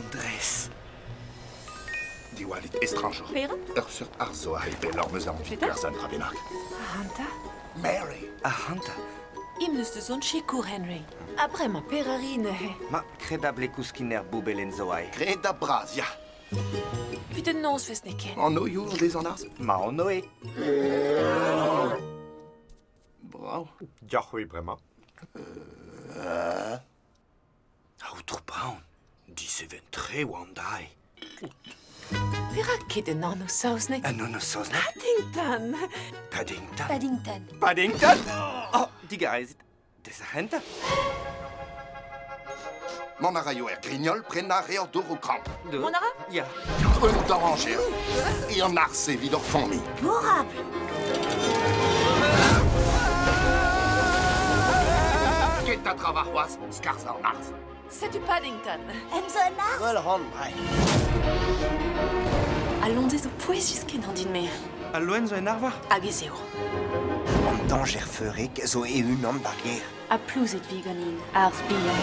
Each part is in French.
Londrez. Die walit étranger. Pera? Sur arzhig, belormezan, person rabenak. Hanta? Mary. Ahanta. Imnus zo'n chicour, Henry. Après ma perarine, Ma credable kouskiner boubelen zoai. Greda brazia. Puis de non se sneken. En no youl des en ars. Ma on noé. Bravo. Ja, oui, vraiment. Outre braun. Dis even très wandai. Pera ket de non sausnek. Un non sausne. Paddington. Paddington. Paddington. Paddington. Oh, degouezhet. Dezhañ. Mon arayo grignol prena reor d'orocramp. Mon ara? Ja. Un d'oranger. Et en ars et vidor familh. Bourrable. Qu'est à travaroise, scarza en ars. Setu Paddington. Well, hon, bai. A Londrez o poezisken an din mer. A loened zo en arvar. Hag ez eo. An danger feurik zo un an barrière. A plouzet viganin. Ars bihan.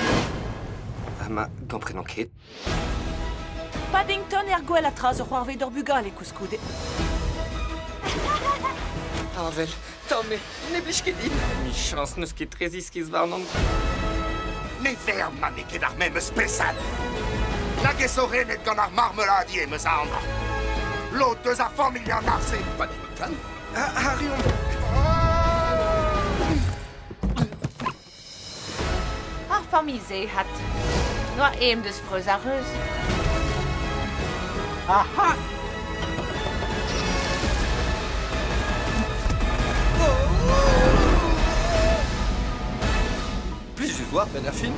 Ah, ma gomprenan ket. Paddington gwell a traz o c'hoarve d'or bugal e kouskoude. Ah, vel. Tomme, ne blij ket din. Mi chans neus ket trezis kiz varnan. Never man ket ar mem eus pesan. La gesoren et gant ar marmeladie meus a andra. L'autre deus a familh an ars e Paddington. Ah, rion. Ar familh ze hat. Noa eem deus freuz a reus. Aha! Puis je vais voir, ben, la fin.